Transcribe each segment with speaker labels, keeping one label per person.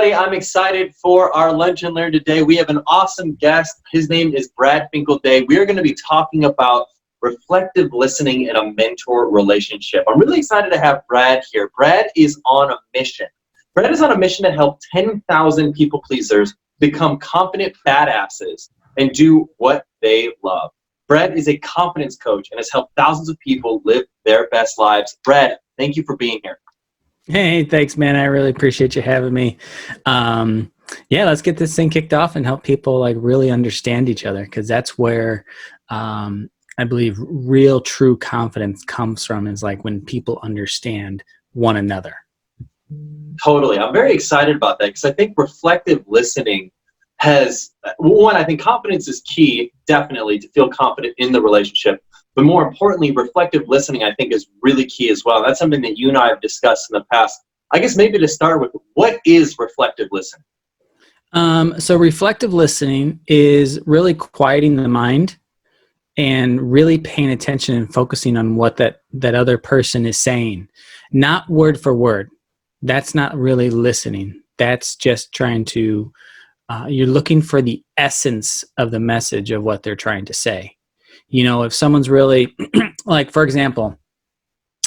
Speaker 1: everybody. I'm excited for our Lunch and Learn today. We have an awesome guest. His name is Brad Finkeldei. We are going to be talking about reflective listening in a mentor relationship. I'm really excited to have Brad here. Brad is on a mission. Brad is on a mission to help 10,000 people pleasers become confident badasses and do what they love. Brad is a confidence coach and has helped thousands of people live their best lives. Brad, thank you for being here.
Speaker 2: Hey, thanks, man. I really appreciate you having me. Yeah, let's get this thing kicked off and help people like really understand each other, because that's where I believe real, true confidence comes from, is like when people understand one another.
Speaker 1: Totally. I'm very excited about that because I think reflective listening has, one, I think confidence is key, definitely, to feel confident in the relationship. But more importantly, reflective listening, I think, is really key as well. That's something that you and I have discussed in the past. I guess maybe to start with, what is reflective listening?
Speaker 2: So reflective listening is really quieting the mind and really paying attention and focusing on what that other person is saying. Not word for word. That's not really listening. That's just trying to, you're looking for the essence of the message of what they're trying to say. You know, if someone's really, like, for example,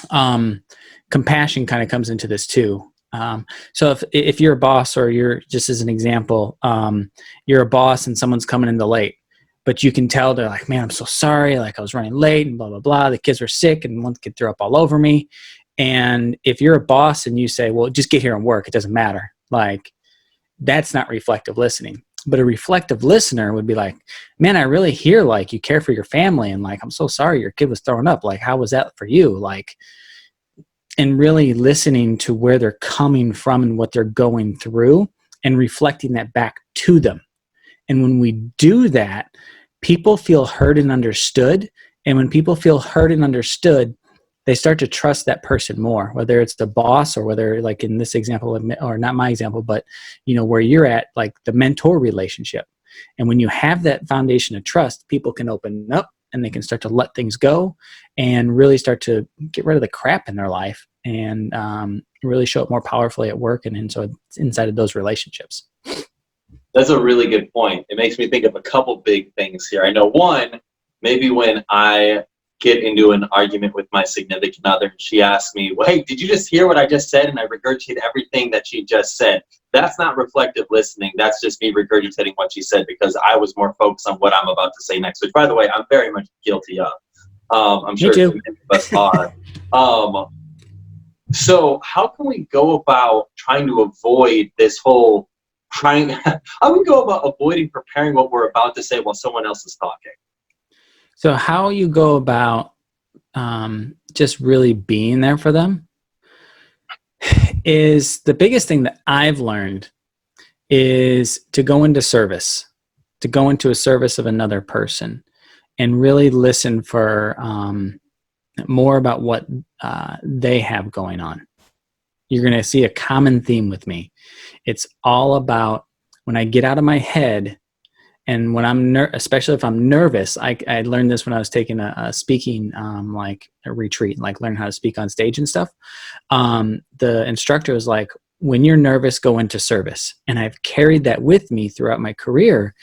Speaker 2: compassion kind of comes into this too. So if you're a boss, or you're, just as an example, you're a boss and someone's coming in late, but you can tell they're like, man, I'm so sorry. Like, I was running late and blah, blah, blah. The kids were sick and one kid threw up all over me. And if you're a boss and you say, well, just get here and work, it doesn't matter. Like, that's not reflective listening. But a reflective listener would be like, man, I really hear like you care for your family, and like, I'm so sorry your kid was throwing up. Like, how was that for you? Like, and really listening to where they're coming from and what they're going through, and reflecting that back to them. And when we do that, people feel heard and understood. And when people feel heard and understood, they start to trust that person more, whether it's the boss, or whether, like in this example, or not my example, but you know, where you're at, like the mentor relationship. And when you have that foundation of trust, people can open up and they can start to let things go and really start to get rid of the crap in their life, and really show up more powerfully at work and so it's inside of those relationships.
Speaker 1: That's a really good point. It makes me think of a couple big things here. I know one, maybe when I get into an argument with my significant other and she asks me, well, hey, did you just hear what I just said? And I regurgitate everything that she just said. That's not reflective listening. That's just me regurgitating what she said because I was more focused on what I'm about to say next, which, by the way, I'm very much guilty of. I'm sure many of us are. So how can we go about trying to avoid this whole how do we go about avoiding preparing what we're about to say while someone else is talking?
Speaker 2: So how you go about just really being there for them is the biggest thing that I've learned, is to go into service, to go into a service of another person and really listen for more about what they have going on. You're going to see a common theme with me. It's all about when I get out of my head. And when I'm especially if I'm nervous, I learned this when I was taking a speaking like a retreat, like learn how to speak on stage and stuff. The instructor was like, when you're nervous, go into service. And I've carried that with me throughout my career,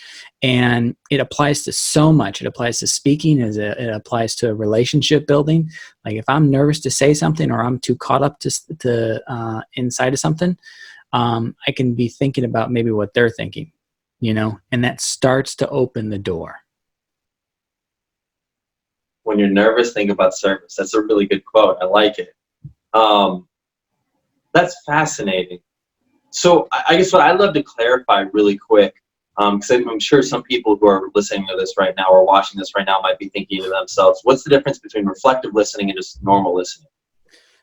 Speaker 2: and it applies to so much. It applies to speaking, it applies to relationship building. Like if I'm nervous to say something, or I'm too caught up to inside of something, I can be thinking about maybe what they're thinking. You know, and that starts to open the door.
Speaker 1: When you're nervous, think about service. That's a really good quote. I like it. That's fascinating. So I guess what I'd love to clarify really quick, because I'm sure some people who are listening to this right now or watching this right now might be thinking to themselves, what's the difference between reflective listening and just normal listening?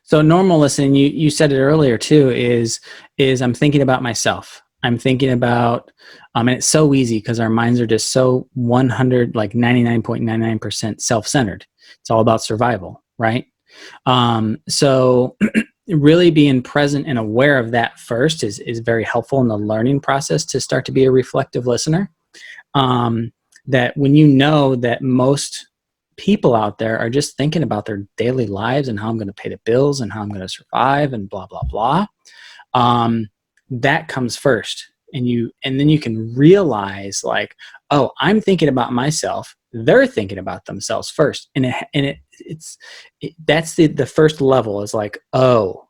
Speaker 2: So normal listening, you said it earlier too, is I'm thinking about myself. I'm thinking about, and it's so easy because our minds are just so 99.99% self-centered. It's all about survival, right? So really being present and aware of that first is very helpful in the learning process to start to be a reflective listener. That when you know that most people out there are just thinking about their daily lives and how I'm going to pay the bills and how I'm going to survive and blah, blah, blah. that comes first. And then you can realize like, oh, I'm thinking about myself. They're thinking about themselves first. That's the first level is like, oh,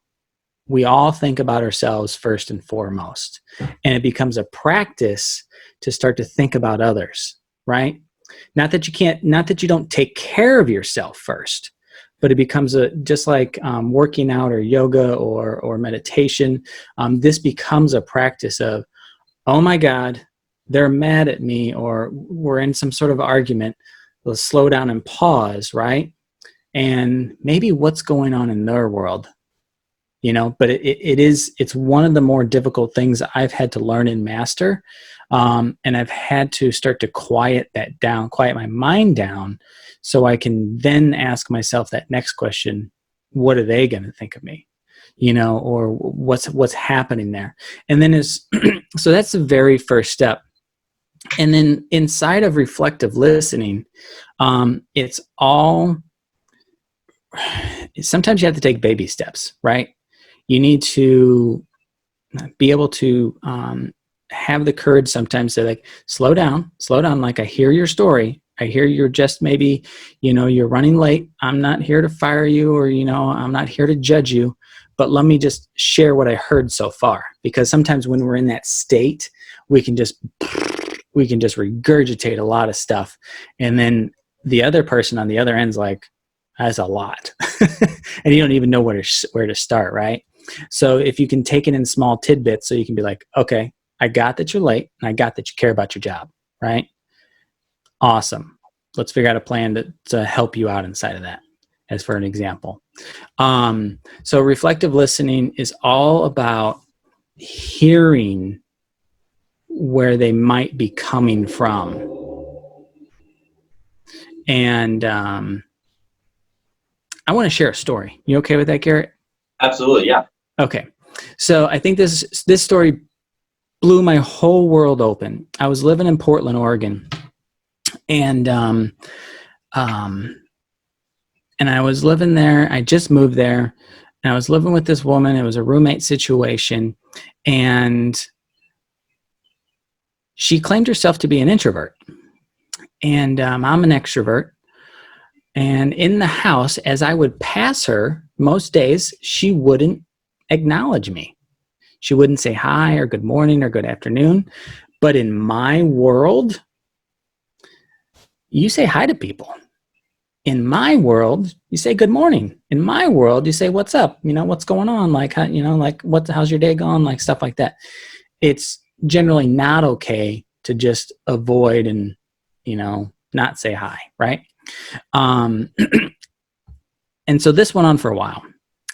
Speaker 2: we all think about ourselves first and foremost. And it becomes a practice to start to think about others, right? Not that you don't take care of yourself first, but it becomes just like working out or yoga or meditation. This becomes a practice of, oh my God, they're mad at me, or we're in some sort of argument. Let's slow down and pause, right? And maybe what's going on in their world, but it's one of the more difficult things I've had to learn and master. And I've had to start to quiet my mind down, so I can then ask myself that next question: what are they going to think of me? Or what's happening there? And then so that's the very first step. And then inside of reflective listening, it's all, sometimes you have to take baby steps, right? You need to be able to have the courage sometimes to like, slow down. Like, I hear your story. I hear you're just maybe, you're running late. I'm not here to fire you, or, I'm not here to judge you, but let me just share what I heard so far. Because sometimes when we're in that state, we can just regurgitate a lot of stuff. And then the other person on the other end's like, that's a lot. And you don't even know where to start, right? So if you can take it in small tidbits, so you can be like, okay, I got that you're late, and I got that you care about your job, right? Awesome. Let's figure out a plan to help you out inside of that, as for an example. So reflective listening is all about hearing where they might be coming from. And I want to share a story. You okay with that, Garrett?
Speaker 1: Absolutely, yeah.
Speaker 2: Okay. So I think this story blew my whole world open. I was living in Portland, Oregon, and I was living there. I just moved there, and I was living with this woman. It was a roommate situation, and she claimed herself to be an introvert, and I'm an extrovert. And in the house, as I would pass her, most days she wouldn't acknowledge me. She wouldn't say hi or good morning or good afternoon. But in my world, you say hi to people. In my world, you say good morning. In my world, you say what's up? What's going on? Like, how's your day going? Like, stuff like that. It's generally not okay to just avoid and, not say hi, right? And so this went on for a while.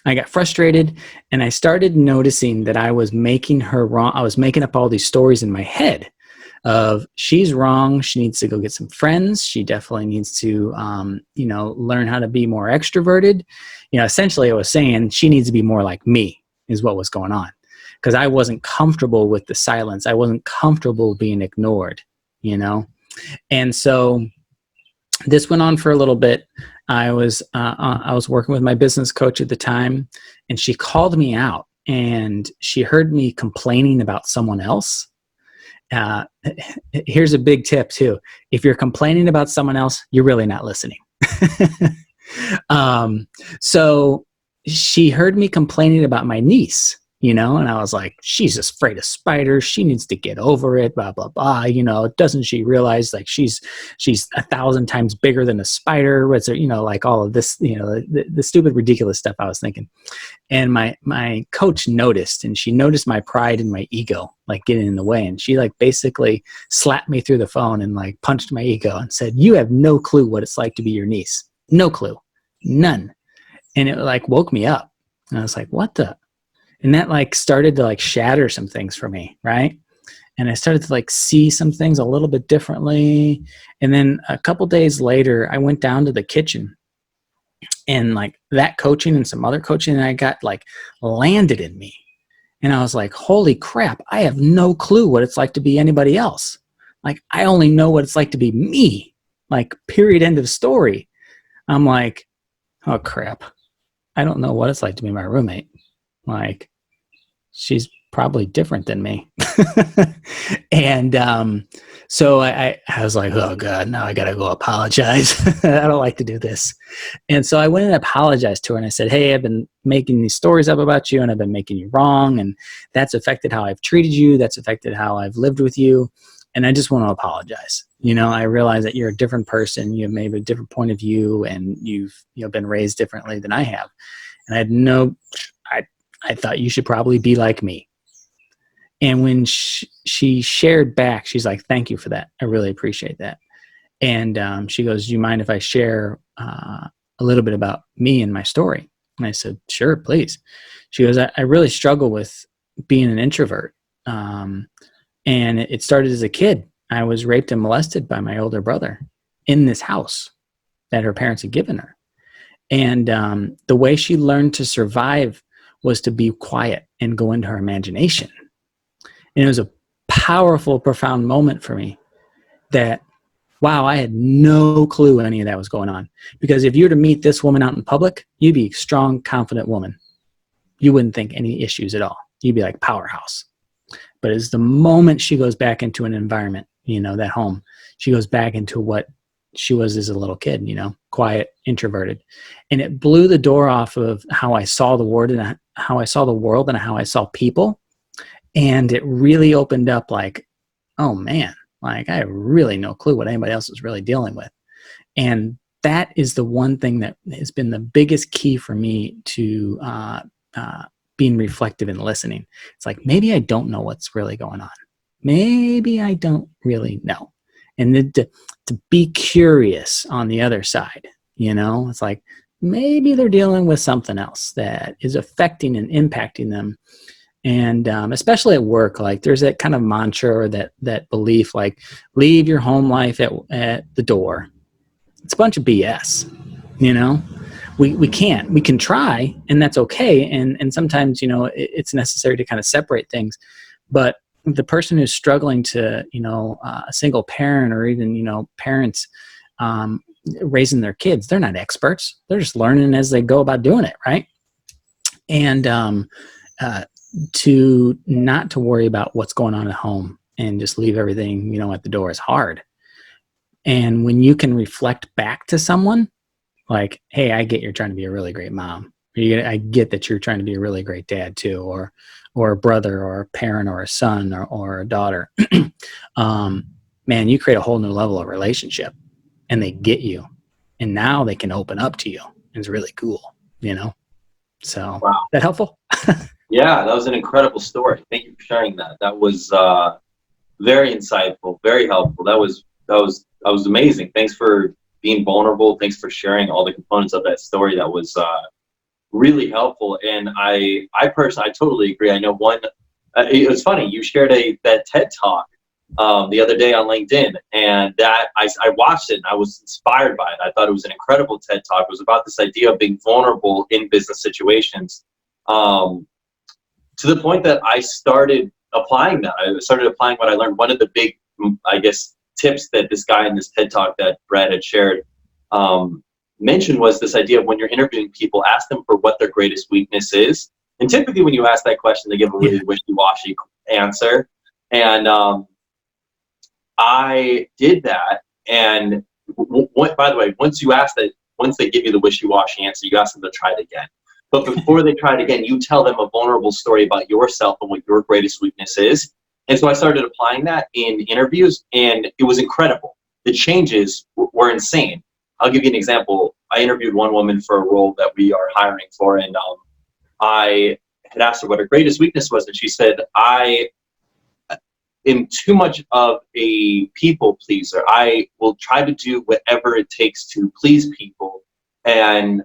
Speaker 2: I got frustrated, and I started noticing that I was making her wrong. I was making up all these stories in my head of, she's wrong. She needs to go get some friends. She definitely needs to, learn how to be more extroverted. Essentially I was saying she needs to be more like me, is what was going on, because I wasn't comfortable with the silence. I wasn't comfortable being ignored, And so this went on for a little bit. I was working with my business coach at the time, and she called me out, and she heard me complaining about someone else. Here's a big tip too. If you're complaining about someone else, you're really not listening. So she heard me complaining about my niece, and I was like, she's afraid of spiders. She needs to get over it, blah, blah, blah. Doesn't she realize like she's 1,000 times bigger than a spider? What's there, like all of this, the stupid, ridiculous stuff I was thinking. And my coach noticed, and she noticed my pride and my ego, like getting in the way. And she like basically slapped me through the phone and like punched my ego and said, you have no clue what it's like to be your niece. No clue. None. And it like woke me up. And I was like, what the? And that like started to like shatter some things for me, right? And I started to like see some things a little bit differently. And then a couple days later, I went down to the kitchen, and like that coaching and some other coaching I got like landed in me. And I was like, holy crap, I have no clue what it's like to be anybody else. Like, I only know what it's like to be me, like, period, end of story. I'm like, oh crap, I don't know what it's like to be my roommate. Like, she's probably different than me. And so I was like, oh God, now I got to go apologize. I don't like to do this. And so I went and apologized to her, and I said, hey, I've been making these stories up about you, and I've been making you wrong, and that's affected how I've treated you. That's affected how I've lived with you. And I just want to apologize. I realize that you're a different person. You have maybe a different point of view, and you've been raised differently than I have. And I thought you should probably be like me. And when she shared back, she's like, thank you for that. I really appreciate that. And she goes, do you mind if I share a little bit about me and my story? And I said, sure, please. She goes, I really struggle with being an introvert. And it started as a kid. I was raped and molested by my older brother in this house that her parents had given her. And the way she learned to survive was to be quiet and go into her imagination. And it was a powerful, profound moment for me that, wow, I had no clue any of that was going on. Because if you were to meet this woman out in public, you'd be a strong, confident woman. You wouldn't think any issues at all. You'd be like powerhouse. But it's the moment she goes back into an environment, that home, she goes back into what she was as a little kid, quiet, introverted. And it blew the door off of how I saw the world and how I saw people. And it really opened up like, oh man, like I have really no clue what anybody else is really dealing with. And that is the one thing that has been the biggest key for me to being reflective and listening. It's like, maybe I don't know what's really going on. Maybe I don't really know. And then to be curious on the other side, it's like, maybe they're dealing with something else that is affecting and impacting them. And especially at work, like there's that kind of mantra or that belief, like leave your home life at the door. It's a bunch of BS, We can't. We can try, and that's okay. And sometimes, it's necessary to kind of separate things. But the person who's struggling to, a single parent or even, parents raising their kids, they're not experts. They're just learning as they go about doing it, right? And to not to worry about what's going on at home and just leave everything, at the door is hard. And when you can reflect back to someone like, hey, I get you're trying to be a really great mom. I get that you're trying to be a really great dad too, or a brother or a parent or a son or a daughter. Man, you create a whole new level of relationship and they get you. And now they can open up to you. It's really cool, So,
Speaker 1: wow.
Speaker 2: That helpful?
Speaker 1: Yeah, that was an incredible story. Thank you for sharing that. That was very insightful, very helpful. That was amazing. Thanks for being vulnerable. Thanks for sharing all the components of that story. That was really helpful. And I personally, I totally agree. I know it was funny. You shared that TED Talk the other day on LinkedIn, and that I watched it and I was inspired by it. I thought it was an incredible TED Talk. It was about this idea of being vulnerable in business situations. To the point that I started applying that. I started applying what I learned. One of the big, tips that this guy in this TED Talk that Brad had shared mentioned was this idea of when you're interviewing people, ask them for what their greatest weakness is. And typically when you ask that question, they give a really wishy-washy answer. And I did that. And by the way, once they give you the wishy-washy answer, you ask them to try it again. But before they try it again, you tell them a vulnerable story about yourself and what your greatest weakness is. And so I started applying that in interviews, and it was incredible. The changes were insane. I'll give you an example. I interviewed one woman for a role that we are hiring for, and I had asked her what her greatest weakness was, and she said, I am too much of a people pleaser. I will try to do whatever it takes to please people, and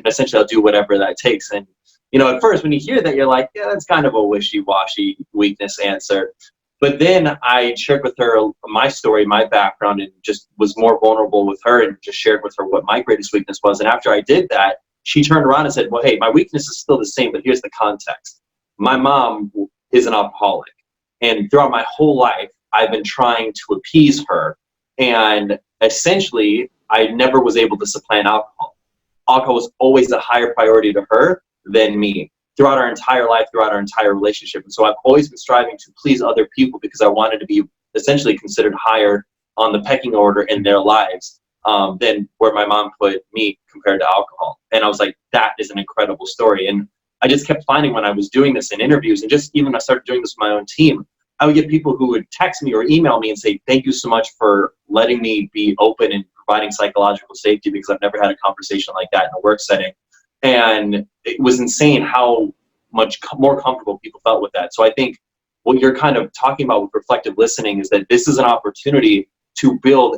Speaker 1: essentially I'll do whatever that takes. And at first when you hear that, you're like, yeah, that's kind of a wishy-washy weakness answer. But then I shared with her my story, my background, and just was more vulnerable with her and just shared with her what my greatest weakness was. And after I did that, she turned around and said, well, hey, my weakness is still the same, but here's the context. My mom is an alcoholic. And throughout my whole life, I've been trying to appease her. And essentially, I never was able to supplant alcohol. Alcohol was always a higher priority to her than me. throughout our entire life, throughout our entire relationship. And so I've always been striving to please other people because I wanted to be essentially considered higher on the pecking order in their lives than where my mom put me compared to alcohol. And I was like, that is an incredible story. And I just kept finding when I was doing this in interviews, and just even I started doing this with my own team, I would get people who would text me or email me and say, thank you so much for letting me be open and providing psychological safety, because I've never had a conversation like that in a work setting. And it was insane how much more comfortable people felt with that. So I think what you're kind of talking about with reflective listening is that this is an opportunity to build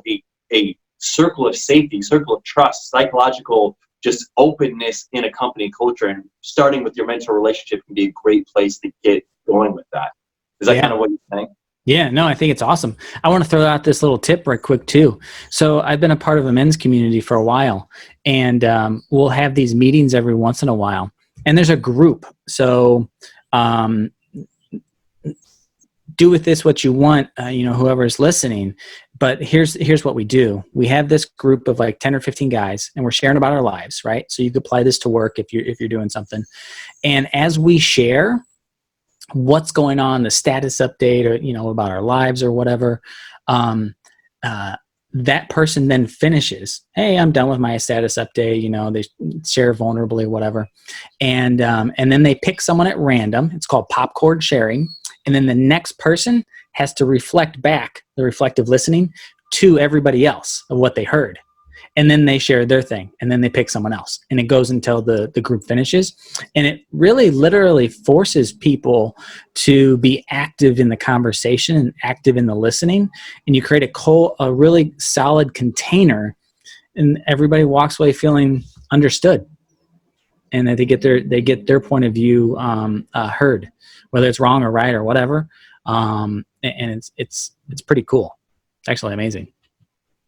Speaker 1: a circle of safety, circle of trust, psychological just openness in a company culture. And starting with your mentor relationship can be a great place to get going with that. Is that kind of what you're saying?
Speaker 2: Yeah, no, I think it's awesome. I want to throw out this little tip right quick too. So I've been a part of a men's community for a while, and we'll have these meetings every once in a while. And there's a group. So do with this what you want, whoever's listening. But here's what we do. We have this group of like 10 or 15 guys, and we're sharing about our lives, right? So you could apply this to work if you're doing something. And as we share what's going on, the status update, or about our lives or whatever, that person then finishes, hey, I'm done with my status update. They share vulnerably, whatever, and then they pick someone at random. It's called popcorn sharing, and then the next person has to reflect back, the reflective listening, to everybody else of what they heard. And then they share their thing, and then they pick someone else. And it goes until the group finishes. And it really literally forces people to be active in the conversation and active in the listening. And you create a really solid container, and everybody walks away feeling understood. And that they get their point of view heard, whether it's wrong or right or whatever. And it's pretty cool. It's actually amazing.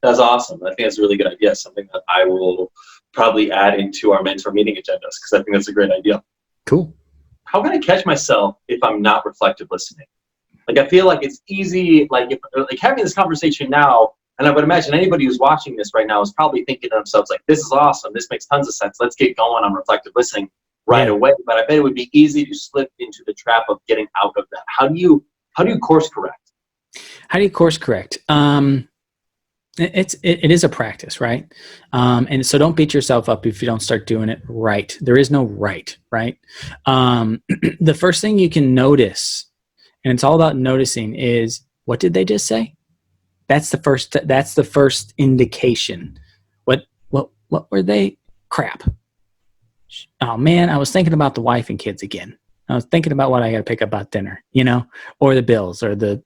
Speaker 1: That's awesome. I think that's a really good idea. Something that I will probably add into our mentor meeting agendas, because I think that's a great idea.
Speaker 2: Cool.
Speaker 1: How can I catch myself if I'm not reflective listening? Like, I feel like it's easy, like having this conversation now, and I would imagine anybody who's watching this right now is probably thinking to themselves, like, this is awesome. This makes tons of sense. Let's get going on reflective listening right away. But I bet it would be easy to slip into the trap of getting out of that. How do you course correct?
Speaker 2: How do you course correct? It is a practice, right? And so don't beat yourself up if you don't start doing it right. There is no right? The first thing you can notice, and it's all about noticing, is what did they just say? That's the first indication. What were they? Crap. Oh man, I was thinking about the wife and kids again. I was thinking about what I got to pick up about dinner, or the bills, or the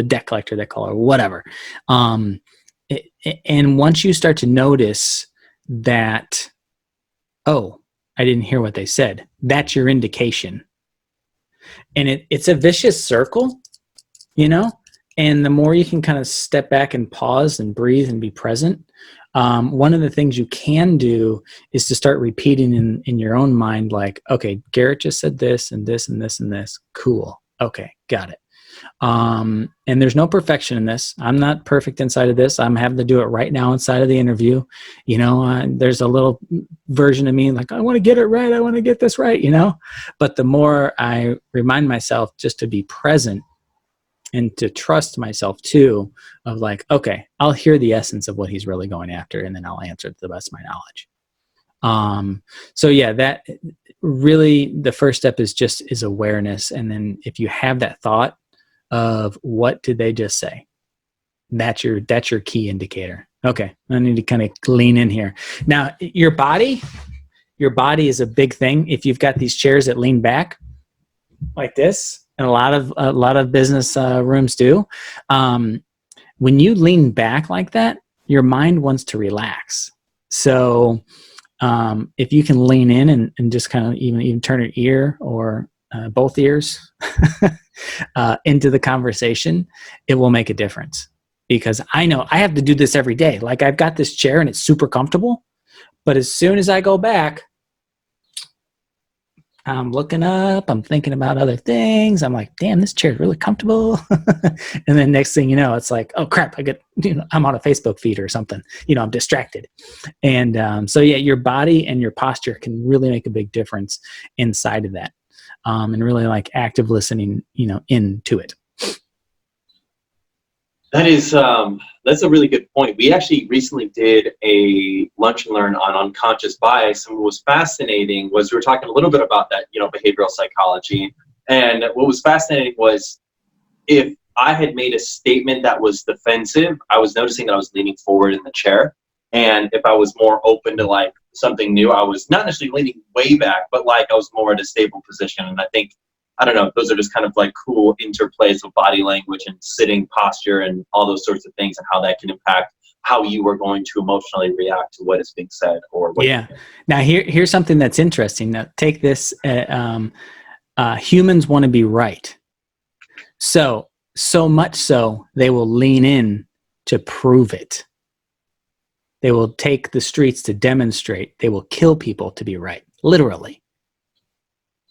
Speaker 2: debt collector that call, or whatever. And once you start to notice that, oh, I didn't hear what they said, that's your indication. And it's a vicious circle, and the more you can kind of step back and pause and breathe and be present, one of the things you can do is to start repeating in your own mind, like, okay, Garrett just said this and this and this and this. Cool. Okay, got it. And there's no perfection in this. I'm not perfect inside of this. I'm having to do it right now inside of the interview. There's a little version of me like, I want to get it right. I want to get this right, But the more I remind myself just to be present and to trust myself too, of like, okay, I'll hear the essence of what he's really going after, and then I'll answer it to the best of my knowledge. So yeah, that really the first step is awareness. And then if you have that thought of what did they just say, that's your key indicator. Okay, I need to kind of lean in here. Now, your body is a big thing. If you've got these chairs that lean back like this, and a lot of business rooms do, when you lean back like that, your mind wants to relax. So if you can lean in and just kind of even turn an ear or both ears into the conversation, it will make a difference. Because I know I have to do this every day. Like, I've got this chair and it's super comfortable, but as soon as I go back, I'm looking up, I'm thinking about other things. I'm like, damn, this chair is really comfortable. And then next thing you know, it's like, oh crap, I'm on a Facebook feed or something. I'm distracted. And so yeah, your body and your posture can really make a big difference inside of that. And really like active listening, into it.
Speaker 1: That's a really good point. We actually recently did a lunch and learn on unconscious bias, and what was fascinating was we were talking a little bit about that, behavioral psychology. And what was fascinating was if I had made a statement that was defensive, I was noticing that I was leaning forward in the chair. And if I was more open to like something new, I was not necessarily leaning way back, but like I was more at a stable position. And I don't know, those are just kind of like cool interplays of body language and sitting posture and all those sorts of things, and how that can impact how you are going to emotionally react to what is being said or what.
Speaker 2: Yeah. Now here's something that's interesting. Now take this, humans want to be right. So much so they will lean in to prove it. They will take the streets to demonstrate. They will kill people to be right, literally.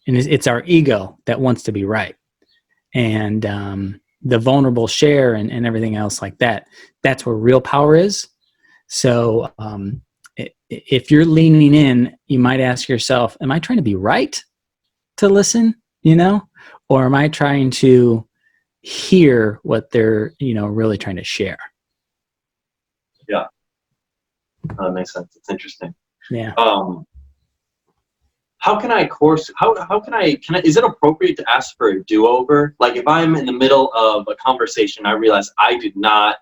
Speaker 2: And it's our ego that wants to be right. And the vulnerable share and everything else like that, that's where real power is. So if you're leaning in, you might ask yourself, am I trying to be right to listen, or am I trying to hear what they're, really trying to share?
Speaker 1: Yeah. That makes sense. It's interesting.
Speaker 2: Yeah.
Speaker 1: How can I is it appropriate to ask for a do-over? Like if I'm in the middle of a conversation, I realize I did not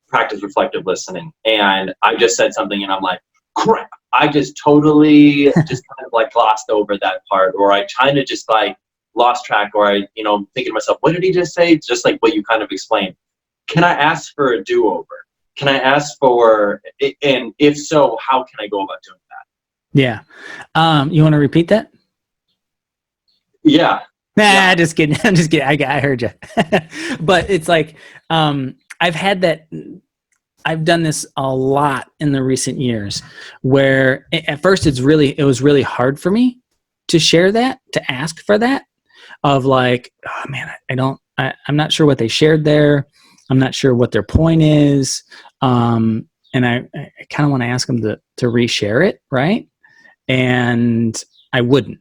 Speaker 1: practice reflective listening and I just said something and I'm like, crap, I just totally just kind of like glossed over that part, or I kind of just like lost track, or I'm thinking to myself, what did he just say? Just like what you kind of explained. Can I ask for a do-over? Can I ask for, and if so, how can I go about doing that?
Speaker 2: Yeah. You want to repeat that?
Speaker 1: Yeah.
Speaker 2: Nah,
Speaker 1: Yeah.
Speaker 2: just kidding. I'm just kidding. I heard you. But it's like, I've had that. I've done this a lot in the recent years where at first it was really hard for me to share that, to ask for that, of like, oh man, I'm not sure what they shared there. I'm not sure what their point is. And I kind of want to ask them to reshare it. Right. And I wouldn't.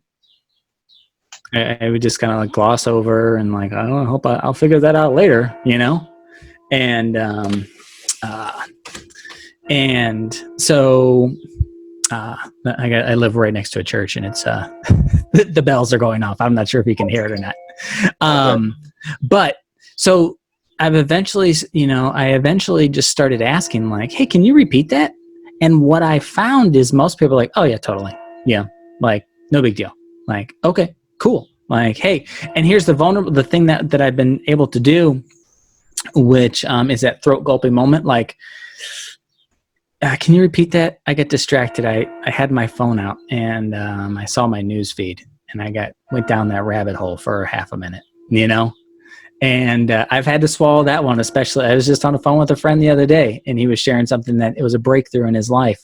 Speaker 2: I would just kind of like gloss over and like, I don't know, hope I'll figure that out later, and so I live right next to a church, and it's the bells are going off. I'm not sure if you can hear it or not. But so I eventually just started asking like, hey, can you repeat that? And what I found is most people are like, oh yeah, totally. Yeah. Like no big deal. Like, okay, cool. Like, hey, and here's the thing that I've been able to do, which is that throat gulping moment. Like, can you repeat that? I get distracted. I had my phone out and I saw my news feed and I went down that rabbit hole for half a minute, And I've had to swallow that one, especially. I was just on the phone with a friend the other day, and he was sharing something that it was a breakthrough in his life.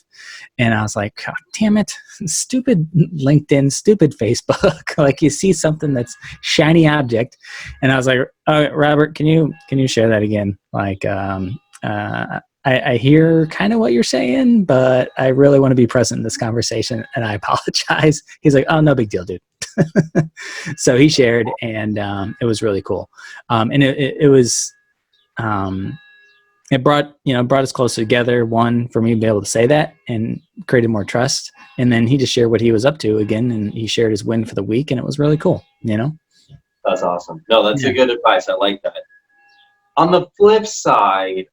Speaker 2: And I was like, God damn it, stupid LinkedIn, stupid Facebook. Like you see something that's shiny object. And I was like, Robert, can you share that again? Like, I hear kind of what you're saying, but I really want to be present in this conversation, and I apologize. He's like, oh, no big deal, dude. So he shared, and it was really cool. And it was, it brought us closer together. One, for me to be able to say that and created more trust. And then he just shared what he was up to again, and he shared his win for the week, and it was really cool.
Speaker 1: That's awesome. No, that's a good advice. I like that. On the flip side,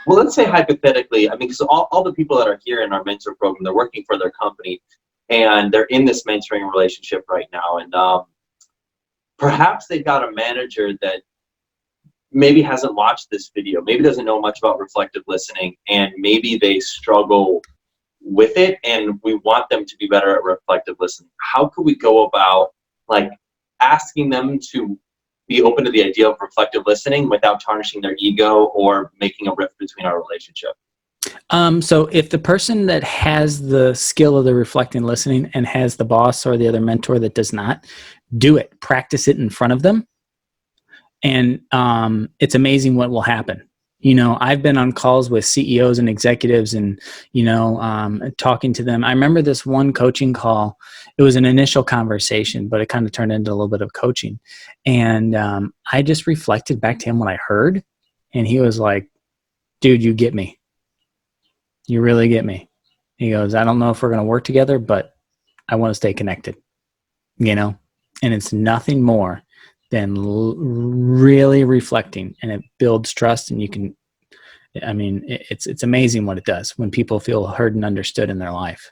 Speaker 1: well, let's say hypothetically, because all the people that are here in our mentor program, they're working for their company and they're in this mentoring relationship right now. And perhaps they've got a manager that maybe hasn't watched this video, maybe doesn't know much about reflective listening, and maybe they struggle with it and we want them to be better at reflective listening. How could we go about like asking them to be open to the idea of reflective listening without tarnishing their ego or making a rift between our relationship?
Speaker 2: So if the person that has the skill of the reflecting listening and has the boss or the other mentor that does not, do it. Practice it in front of them. And it's amazing what will happen. I've been on calls with CEOs and executives and, talking to them. I remember this one coaching call. It was an initial conversation, but it kind of turned into a little bit of coaching. And I just reflected back to him what I heard. And he was like, dude, you get me. You really get me. He goes, I don't know if we're going to work together, but I want to stay connected, and it's nothing more than really reflecting, and it builds trust. And it's amazing what it does when people feel heard and understood in their life.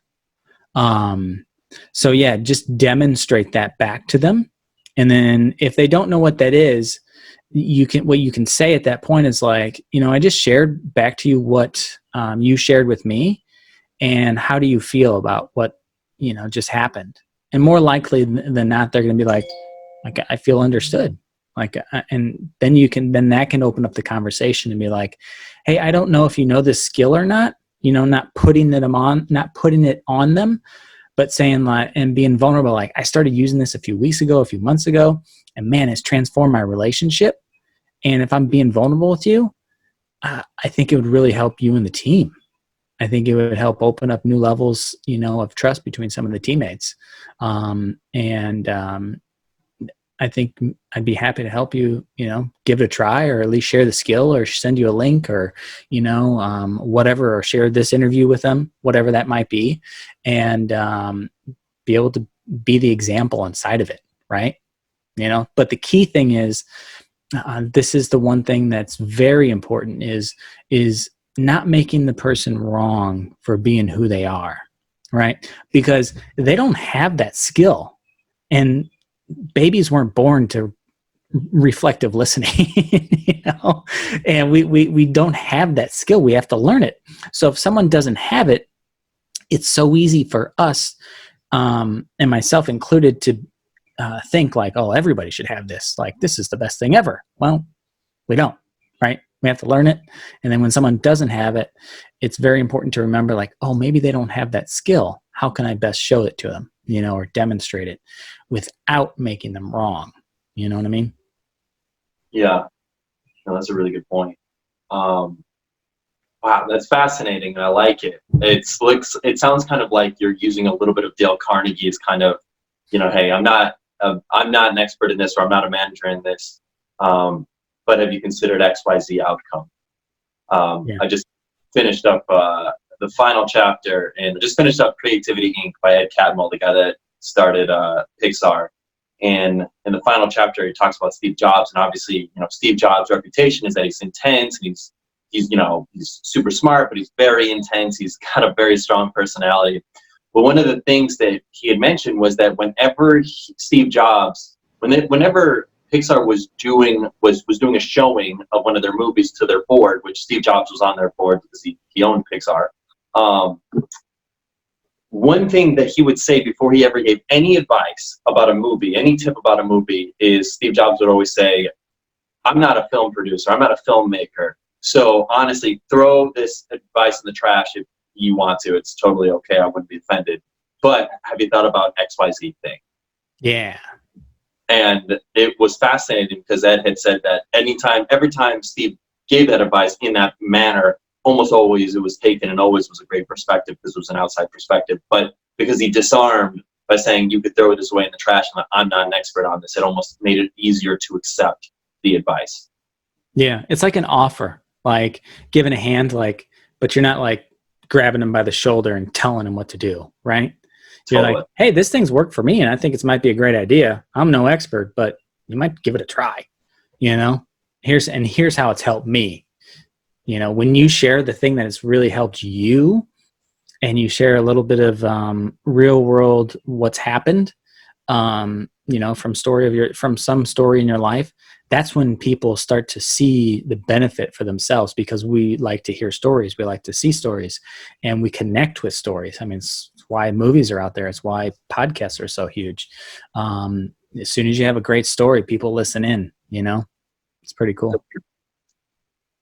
Speaker 2: So yeah, just demonstrate that back to them. And then if they don't know what that is, what you can say at that point is like, I just shared back to you what you shared with me, and how do you feel about what, just happened? And more likely than not, they're going to be like, I feel understood. And then that can open up the conversation and be like, hey, I don't know if you know this skill or not, not putting it on them, but saying like, and being vulnerable. Like, I started using this a few months ago, and man, it's transformed my relationship. And if I'm being vulnerable with you, I think it would really help you and the team. I think it would help open up new levels, of trust between some of the teammates. I think I'd be happy to help you, give it a try, or at least share the skill, or send you a link, or, whatever, or share this interview with them, whatever that might be, and be able to be the example inside of it. Right. But the key thing is, this is the one thing that's very important is not making the person wrong for being who they are. Right. Because they don't have that skill, and babies weren't born to reflective listening, and we don't have that skill. We have to learn it. So if someone doesn't have it, it's so easy for us, and myself included, to think like, oh, everybody should have this. Like, this is the best thing ever. Well, we don't, right? We have to learn it. And then when someone doesn't have it, it's very important to remember, like, oh, maybe they don't have that skill. How can I best show it to them, or demonstrate it without making them wrong? You know what I mean?
Speaker 1: Yeah, no, that's a really good point. Wow, that's fascinating, and I like it. It sounds kind of like you're using a little bit of Dale Carnegie's kind of, hey, I'm not an expert in this, or I'm not a manager in this, but have you considered XYZ outcome?
Speaker 2: Yeah.
Speaker 1: I just finished up the final chapter, and just finished up Creativity Inc. by Ed Catmull, the guy that started Pixar. And in the final chapter, he talks about Steve Jobs, and obviously, Steve Jobs' reputation is that he's intense, and he's super smart, but he's very intense. He's got a very strong personality. But one of the things that he had mentioned was that whenever Steve Jobs, whenever Pixar was doing a showing of one of their movies to their board, which Steve Jobs was on their board because he owned Pixar. One thing that he would say before he ever gave any advice about a movie, any tip about a movie, is Steve Jobs would always say, I'm not a film producer, I'm not a filmmaker. So honestly, throw this advice in the trash if you want to. It's totally okay. I wouldn't be offended. But have you thought about XYZ thing?
Speaker 2: Yeah.
Speaker 1: And it was fascinating because Ed had said that every time Steve gave that advice in that manner, almost always it was taken, and always was a great perspective because it was an outside perspective. But because he disarmed by saying you could throw this away in the trash and I'm not an expert on this, it almost made it easier to accept the advice.
Speaker 2: Yeah. It's like an offer, like giving a hand, like, but you're not like grabbing them by the shoulder and telling them what to do. Right. You're
Speaker 1: Totally.
Speaker 2: like, hey, this thing's worked for me, and I think it might be a great idea. I'm no expert, but you might give it a try. Here's how it's helped me. When you share the thing that has really helped you, and you share a little bit of real world what's happened, from some story in your life, that's when people start to see the benefit for themselves, because we like to hear stories. We like to see stories, and we connect with stories. I mean, it's why movies are out there. It's why podcasts are so huge. As soon as you have a great story, people listen in, it's pretty cool.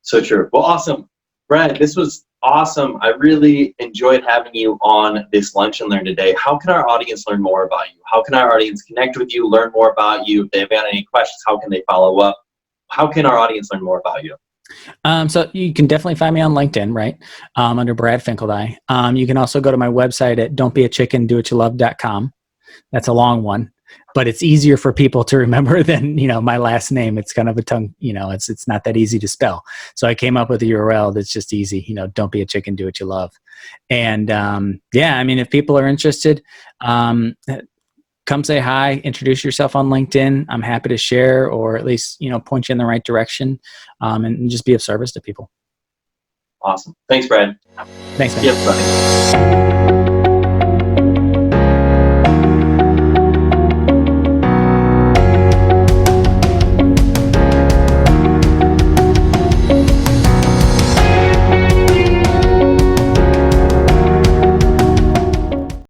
Speaker 1: So true. Well, awesome. Brad, this was awesome. I really enjoyed having you on this Lunch and Learn today. How can our audience learn more about you? How can our audience connect with you, learn more about you? If they've got any questions, how can they follow up? How can our audience learn more about you?
Speaker 2: So you can definitely find me on LinkedIn, right? Under Brad Finkeldei. You can also go to my website at don'tbeachickendoityoulove.com. That's a long one, but it's easier for people to remember than, my last name. It's kind of a tongue, it's not that easy to spell. So I came up with a URL that's just easy, don't be a chicken, do what you love. And yeah, I mean, if people are interested, come say hi, introduce yourself on LinkedIn. I'm happy to share, or at least, point you in the right direction, and just be of service to people.
Speaker 1: Awesome. Thanks, Brad.
Speaker 2: Thanks, man.
Speaker 1: See you, everybody.